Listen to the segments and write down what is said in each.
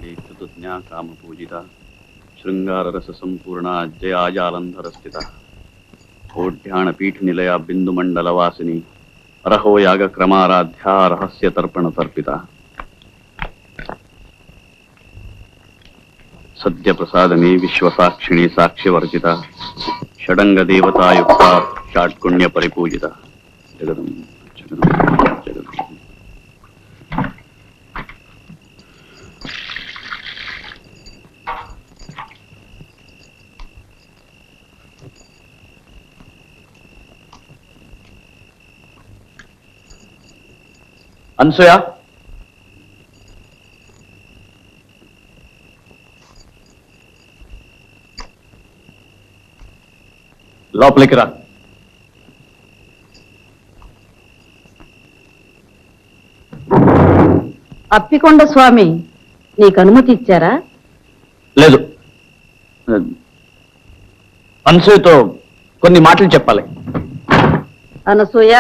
ऋतुज्ञा काम पूजिता श्रृंगार रस संपूर्णा जयाजालंधर स्थिता ओढ़्याण पीठ निलया बिंदु मंडल वासिनी रहो याग क्रमाराध्या रहस्य तर्पण तर्पिता सद्य प्रसादने विश्वसाक्षिणी साक्ष्यवर्जिता षडंग देवता युक्ता षाट्कुण्य परिपूजिता जगदं जगदं जगदं అనసూయ లోపలికి రా. అప్పికొండ స్వామి నీకు అనుమతి ఇచ్చారా? లేదు, అనసూయతో కొన్ని మాటలు చెప్పాలి. అనసూయ,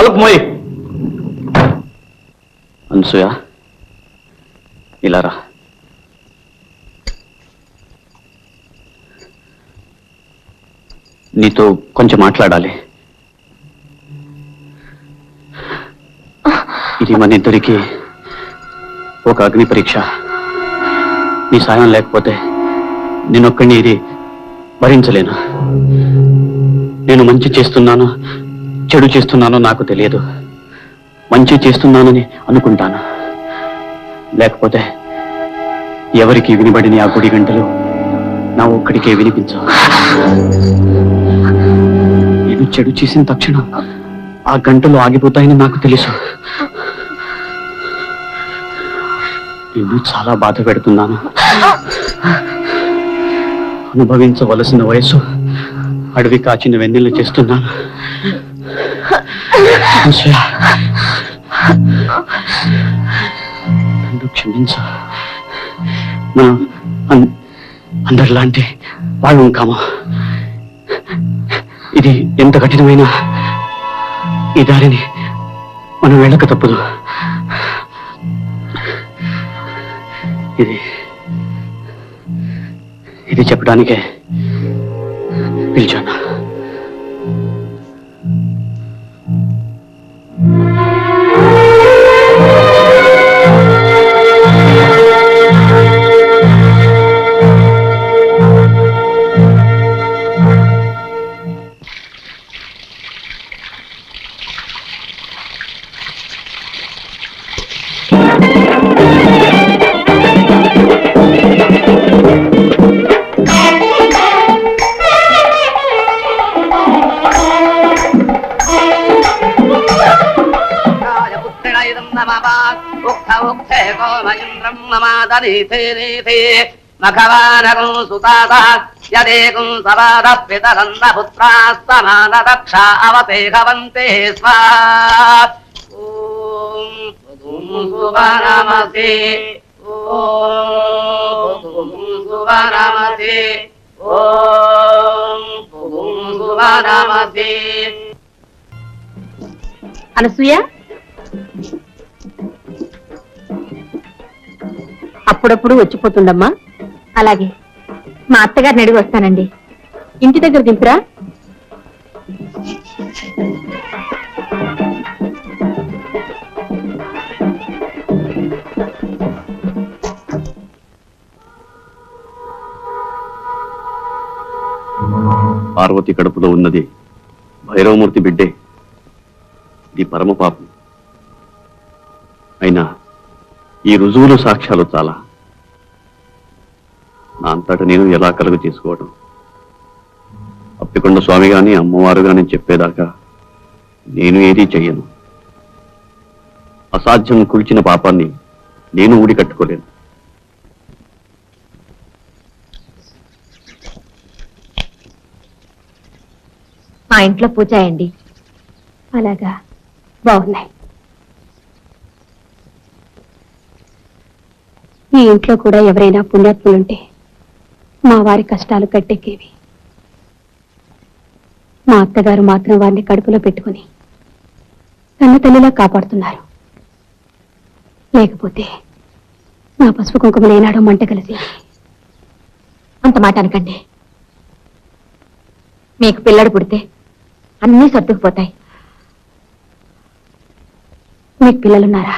తలుపు మోయి. అనసూయ ఇలా రా. నీతో కొంచెం మాట్లాడాలి. ఇది మన ఇద్దరికి ఒక అగ్ని పరీక్ష. నీ సాయం లేకపోతే నేనొక్కడిని ఇది భరించలేను. నేను మంచి చేస్తున్నాను చెడు చేస్తున్నానో నాకు తెలియదు. మంచి చేస్తున్నానని అనుకుంటాను, లేకపోతే ఎవరికి వినబడిన ఆ గుడి గంటలు నా ఒక్కడికే వినిపించవు. నేను చెడు చేసిన తక్షణం ఆ గంటలు ఆగిపోతాయని నాకు తెలుసు. నేను చాలా బాధ పెడుతున్నాను. అనుభవించవలసిన వయసు అడవి కాచిన వెన్నెలు చేస్తున్నాను. నన్ను క్షమించు. మనం అందరిలాంటి వాళ్ళు కాము. ఇది ఎంత కఠినమైన ఈ దారిని మనం వెళ్ళక తప్పదు. ఇది చెప్పడానికే పిలిచాను. మఖవానకం సుతాత యదేకం సవాద పితరంద పుత్రాస్తమాన దక్ష అవతేఘవంతే స్వాహ. ఓం సువనమతే ఓం సువనమతే ఓం సువనమతే. అనసూయ, అప్పుడప్పుడు వచ్చిపోతుండమ్మా. అలాగే, మా అత్తగారిని అడిగి వస్తానండి. ఇంటి దగ్గర దింపురా. పార్వతి కడుపులో ఉన్నది భైరవమూర్తి బిడ్డే. ఇది పరమ పాపం. అయినా ఈ రుజువులు సాక్ష్యాలు చాలా. నా అంతటా నేను ఎలా కలుగు చేసుకోవడం? అప్పికొండ స్వామి గాని అమ్మవారు గాని చెప్పేదాకా నేను ఏదీ చెయ్యను. అసాధ్యం కూల్చిన పాపాన్ని నేను ఊడి కట్టుకోలేను. మా ఇంట్లో పూజాయండి. అలాగా, బాగున్నాయి. ఈ ఇంట్లో కూడా ఎవరైనా పుణ్యాత్ములుంటే మా వారి కష్టాలు గట్టెక్కేవి. మా అత్తగారు మాత్రం వారిని కడుపులో పెట్టుకుని కన్న తల్లిలా కాపాడుతున్నారు. లేకపోతే నా పసుపు కుంకుమలు ఏనాడో మంట కలిసి. అంత మాట అనకండి. మీకు పిల్లడు పుడితే అన్నీ సర్దుకుపోతాయి. మీకు పిల్లలున్నారా?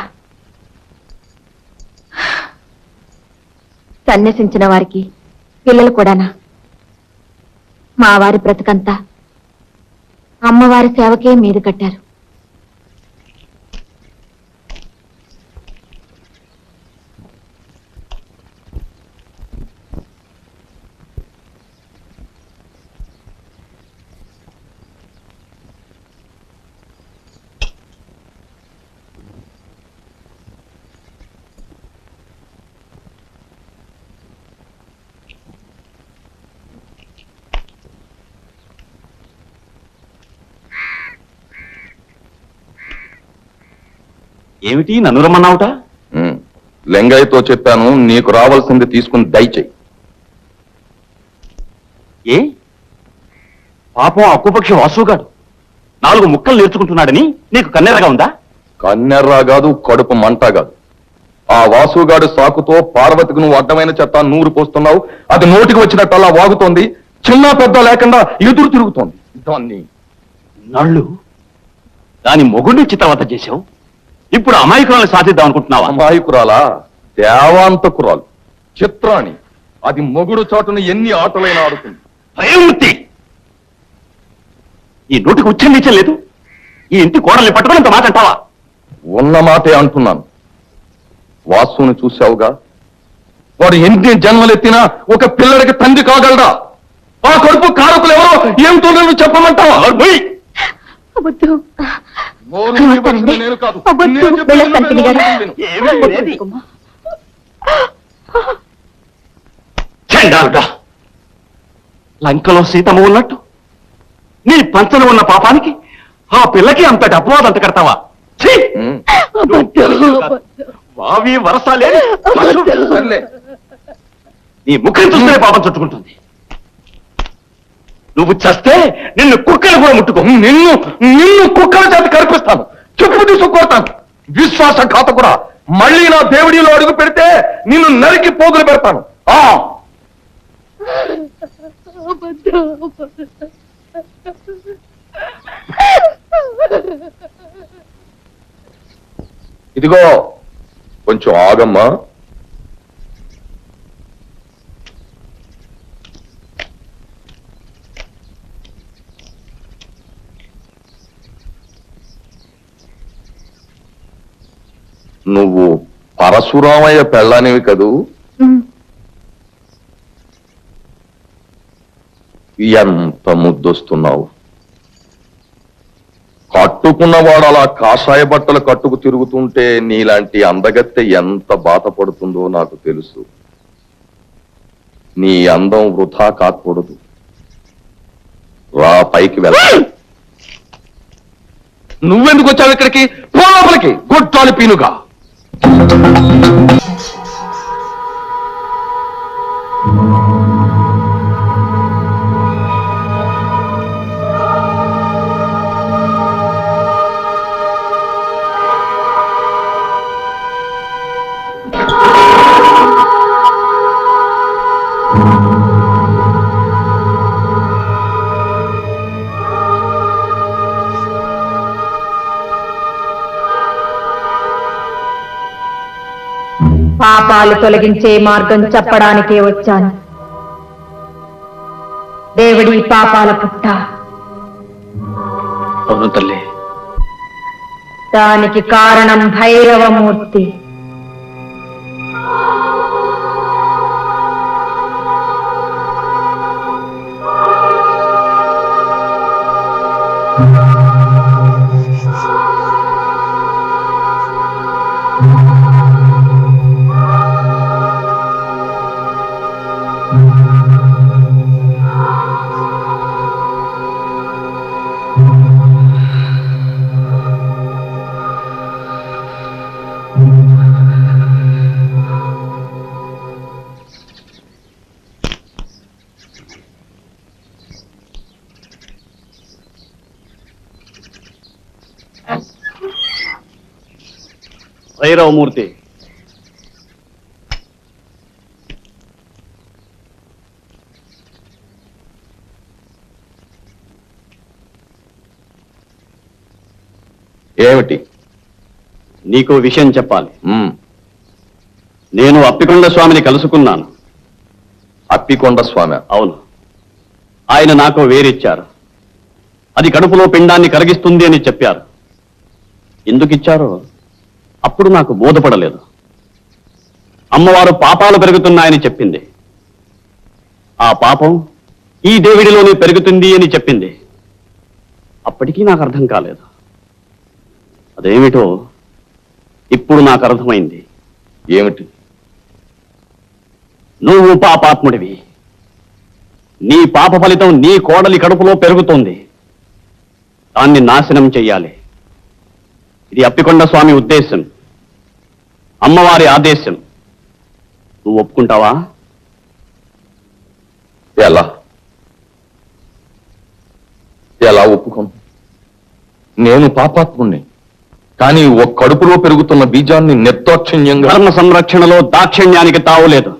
సన్యసించిన వారికి పిల్లలు కూడానా? మా వారి బ్రతుకంతా అమ్మవారి సేవకే మీద కట్టారు. ఏమిటి నన్ను రమ్మన్నావుట? లెంగయ్యతో చెప్పాను, నీకు రావాల్సింది తీసుకుని దయచేయి. ఏ పాపం అక్కుపక్ష వాసుగాడు 4 ముక్కలు నేర్చుకుంటున్నాడని నీకు కన్నెరగా ఉందా? కన్నెర్రా కాదు, కడుపు మంట కాదు. ఆ వాసుగాడు సాకుతో పార్వతికి నువ్వు అడ్డమైన చెత్త నూరు పోస్తున్నావు. అది నోటికి వచ్చినట్టల్లా వాగుతోంది. చిన్న పెద్ద లేకుండా ఎదురు తిరుగుతోంది. దాన్ని నళ్ళు దాని మొగుడిని చిత్రవత చేశావు. ఇప్పుడు అమాయకురాలు సాధిద్దాం అనుకుంటున్నావా? అమాయకురాలా? దేవాంతకురాలు, చిత్రాణి. అది మొగుడు చాటును ఎన్ని ఆటలైనా ఆడుతుంది. భయమూర్తి, ఈ నోటికి ఉచ్చరించలేదు లేదు. ఈ ఇంటి కోడల్ని పట్టుకుని ఇంత మాట అంటావా? ఉన్న మాటే అంటున్నాను. వాసుని చూశావుగా, వాడు ఎన్ని జన్మలెత్తినా ఒక పిల్లడికి తండ్రి కాగలడా? ఆ కడుపు కారకులు ఎవరో ఏమిటో నువ్వు చెప్పమంటావా? నోరు మూయవలసింది నేను కాదు. నేను చెప్పేది విను. చండాలుడా, లంకలో సీతమ్మ ఉన్నట్టు నీ పంచలో ఉన్న పాపానికి ఆ పిల్లకి అంతటి అపవాదం అంత కడతావా? ఛీ! వావి వరసాలే. సర్లే. నీ ముఖం చూస్తే పాపం చుట్టుకుంటుంది. నువ్వు చస్తే నిన్ను కుక్కలు కూడా ముట్టుకో. నిన్ను నిన్ను కుక్కల చేత కనిపిస్తాను. చెప్పు తీసుకొడతాను. విశ్వాసఘాత కూడా మళ్ళీ నా దేవుడిలో అడుగు పెడితే నిన్ను నరికి పోగులు పెడతాను. ఇదిగో కొంచెం ఆగమ్మా. నువ్వు పరశురామయ్య పెళ్ళానివి కదూ? ఎంత ముద్దొస్తున్నావు. కట్టుకున్నవాడు అలా కాషాయ బట్టలు కట్టుకు తిరుగుతుంటే నీలాంటి అందగత్తె ఎంత బాధపడుతుందో నాకు తెలుసు. నీ అందం వృధా కాకూడదు. రా, పైకి వెళ్ళ. నువ్వెందుకు వచ్చావు ఇక్కడికి? పోలోపలికి గొట్టాలి పీనుగా. పాపాలు తొలగించే మార్గం చెప్పడానికే వచ్చాను. దేవుడి పాపాల పుట్ట. అవును తల్లి. దానికి కారణం భైరవమూర్తి. భైరవమూర్తి, ఏమిటి? నీకు విషయం చెప్పాలి. మ్మ్. నేను అప్పికొండ స్వామిని కలుసుకున్నాను. అప్పికొండ స్వామి? అవును, ఆయన నాకు వేరిచ్చారు. అది కడుపులో పిండాన్ని కరిగిస్తుంది అని చెప్పారు. ఎందుకు ఇచ్చారో అప్పుడు నాకు బోధపడలేదు. అమ్మవారు పాపాలు పెరుగుతున్నాయని చెప్పింది. ఆ పాపం ఈ దేవుడిలోనే పెరుగుతుంది అని చెప్పింది. అప్పటికీ నాకు అర్థం కాలేదు. అదేమిటో ఇప్పుడు నాకు అర్థమైంది. ఏమిటి? నువ్వు పాపాత్ముడివి. నీ పాప ఫలితం నీ కోడలి కడుపులో పెరుగుతోంది. దాన్ని నాశనం చెయ్యాలి. ఇది అప్పికొండ స్వామి ఉద్దేశం, అమ్మవారి ఆదేశం. నువ్వు ఒప్పుకుంటావా? ఎలా ఎలా ఒప్పుకోను? నేను పాపాత్ముణ్ణి, కానీ ఒక కడుపులో పెరుగుతున్న బీజాన్ని నిర్దాక్షిణ్యంగా... ధర్మ సంరక్షణలో దాక్షిణ్యానికి తావులేదు.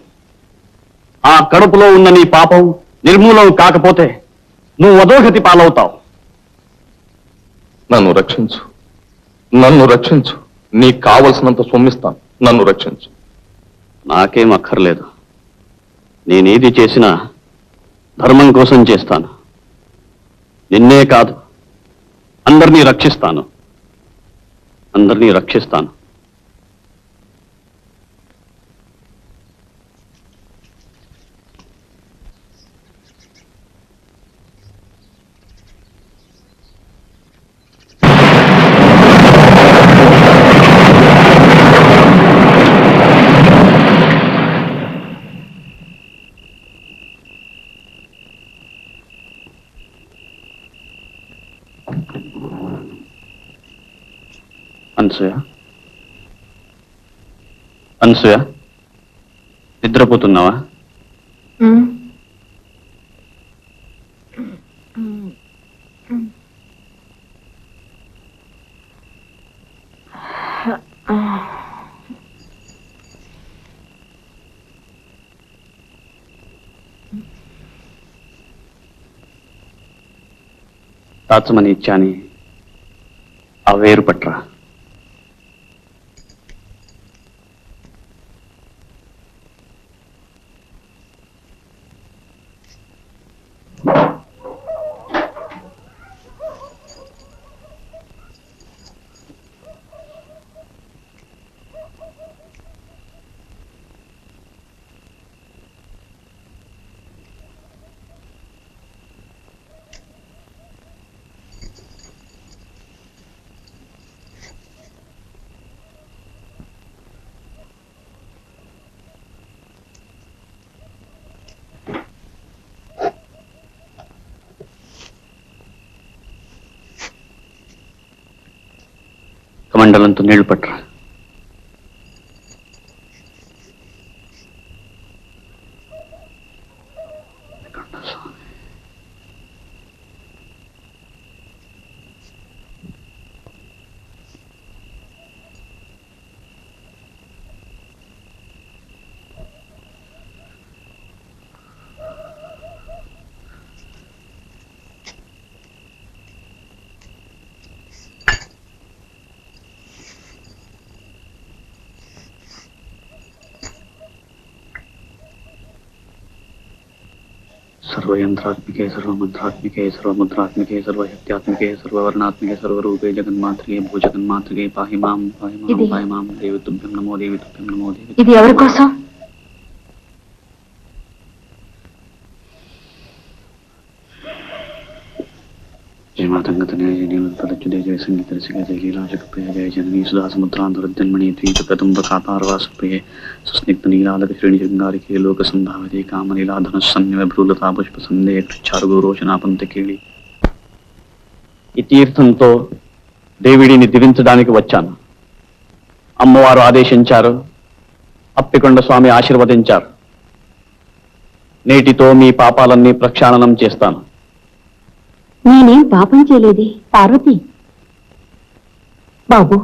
ఆ కడుపులో ఉన్న నీ పాపం నిర్మూలం కాకపోతే నువ్వు అధోగతి పాలవుతావు. నన్ను రక్షించు, నన్ను రక్షించు. నీకు కావలసినంత సొమ్మిస్తాను, నన్ను రక్షించు. నాకేం అక్కర్లేదు. నేనేది చేసినా ధర్మం కోసం చేస్తాను. నిన్నే కాదు, అందరినీ రక్షిస్తాను. అందరినీ రక్షిస్తాను. అనసూయ, అనసూయ, నిద్రపోతున్నావా? దాచమని ఇచ్చాని ఆ వేరు పట్రా. కమండలంతో నీళ్లు పట్టరా. सर्वयंत्रात्मिके सर्वमंत्रात्मिके सर्वमुद्रात्मिके सर्वशक्त्यात्मिके सर्ववर्णात्मिके सर्वरूपे जगन्मात्रिके भूजगन्मात्रिके पाहि मां पाहि मां देवी तुभ्यं नमो देवी तुभ्यं नमो देवी. ఇది ఎవరి కోసం? जय मातंगतनय जय नीलतलच्युते जय संगीतरसिके जय लीलाजगप्रिय जय जननी सुधा समुद्रान्तरजन्मणि द्वीपकदम्बकातारवासप्रिये सुस्निग्धनीलालकश्रेणिशृङ्गारिके लोकसम्भावते कामनीलाधनस्सन्निभ्रूलता पुष्पसन्देह क्षारगोरोचनापंतकेళి. ఈ తీర్థంతో దేవిడిని దివించడానికి వచ్చాను. అమ్మవారు ఆదేశించారు, అప్పికొండ స్వామి ఆశీర్వదించారు. నేటితో మీ పాపాలన్నీ ప్రక్షాళనం చేస్తాను. నేనేం పాపం చేయలేదే పార్వతి. బాబు,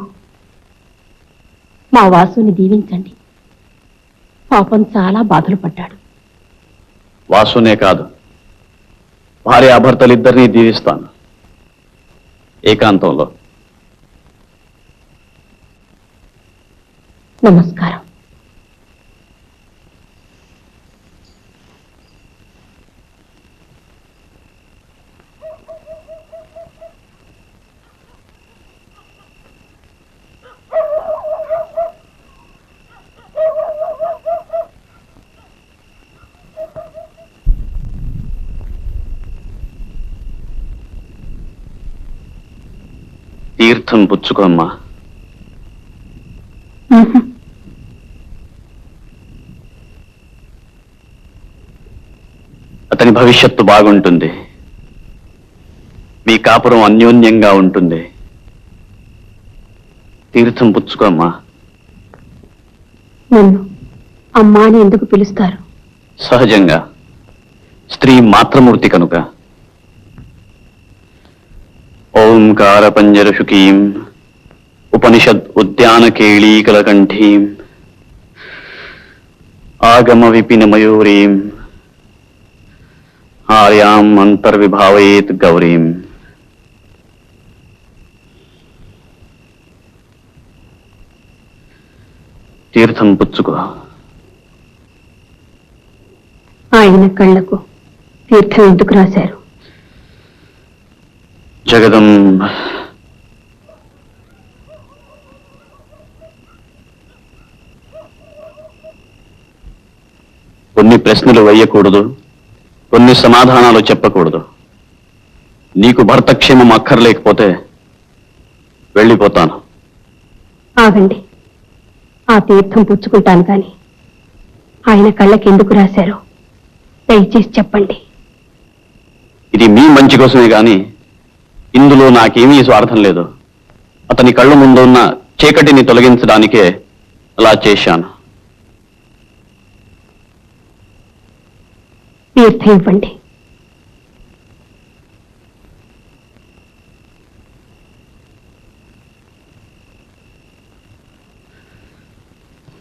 మా వాసుని దీవించండి. పాపం చాలా బాధలు పడ్డాడు. వాసునే కాదు, భార్యాభర్తలిద్దరినీ దీవిస్తాను ఏకాంతంలో. నమస్కారం. తీర్థం పుచ్చుకోమ్మా. అతని భవిష్యత్తు బాగుంటుంది, మీ కాపురం అన్యోన్యంగా ఉంటుంది. తీర్థం పుచ్చుకోమ్మా. నన్ను అమ్మా అని ఎందుకు పిలుస్తారు? సహజంగా, స్త్రీ మాతృమూర్తి కనుక. ఓంకార పంజరశుకీం ఉపనిషద్ ఉద్యాన కేళీకలకంఠీం ఆగమ విపిన మయూరీం ఆర్యాం అంతర్విభావయేత్ గౌరీం. తీర్థం పుచ్చుకో. ఆయన కళ్ళకు తీర్థం ఎందుకు రాశారు? జగదంబ కొన్ని ప్రశ్నలు వేయకూడదు, కొన్ని సమాధానాలు చెప్పకూడదు. నీకు భర్త క్షేమం అక్కర్లేకపోతే వెళ్ళిపోతాను. ఆగండి, ఆ తీర్థం పుచ్చుకుంటాను కానీ ఆయన కళ్ళకి ఎందుకు రాశారో దయచేసి చెప్పండి. ఇది మీ మంచి కోసమే గాని ఇందులో నాకేమీ స్వార్థం లేదు. అతని కళ్ళ ముందు ఉన్న చీకటిని తొలగించడానికే అలా చేశాను. తీర్థం ఇవ్వండి.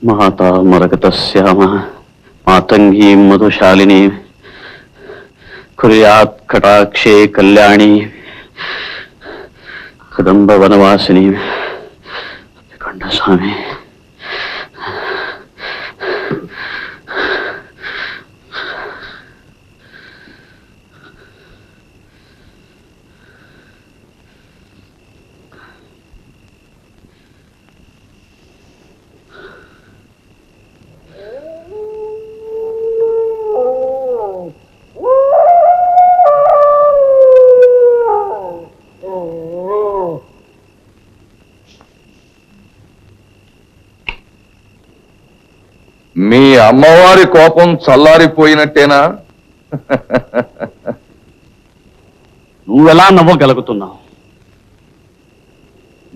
మాతా మరకతస్యామ మాతంగీ మధుశాలిని కుర్యాత్ కటాక్షే కళ్యాణి కదంబ వనవాసిని కొండ స్వామి. మీ అమ్మవారి కోపం చల్లారిపోయినట్టేనా? నువ్వెలా నవ్వగలుగుతున్నావు?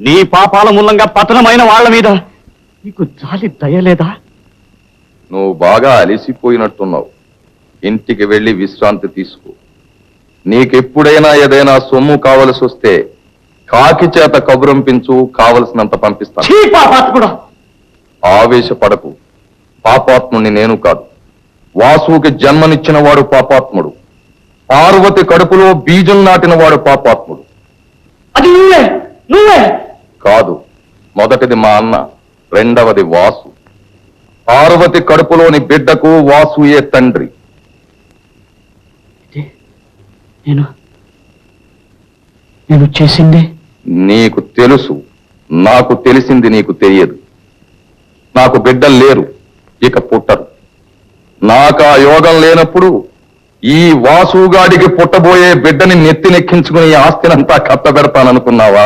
నీ పాపాల మూలంగా పతనమైన వాళ్ళ మీద నీకు జాలి దయలేదా? నువ్వు బాగా అలసిపోయినట్టున్నావు. ఇంటికి వెళ్ళి విశ్రాంతి తీసుకో. నీకెప్పుడైనా ఏదైనా సొమ్ము కావలసి వస్తే కాకి చేత కబురంపించు, కావలసినంత పంపిస్తాను. ఆవేశపడకు. పాపాత్ముని నేను కాదు. వాసుకి జన్మనిచ్చిన వాడు పాపాత్ముడు. పార్వతి కడుపులో బీజం నాటిన వాడు పాపాత్ముడు. అది నువ్వే నువ్వే కాదు. మొదటిది మా అన్న, రెండవది వాసు. పార్వతి కడుపులోని బిడ్డకు వాసుయే తండ్రి. నేను చేసింది నీకు తెలుసు, నాకు తెలిసింది నీకు తెలియదు. నాకు బిడ్డలు లేరు, ఇక పుట్టరు. నాకు ఆ యోగం లేనప్పుడు ఈ వాసుగాడికి పుట్టబోయే బిడ్డని నెత్తినెక్కించుకుని ఆస్తినంతా కట్టబెడతాననుకున్నావా?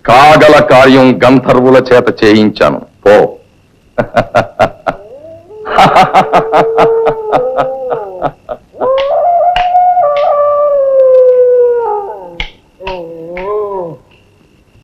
కాగల కార్యం గంధర్వుల చేత చేయించాను. పో.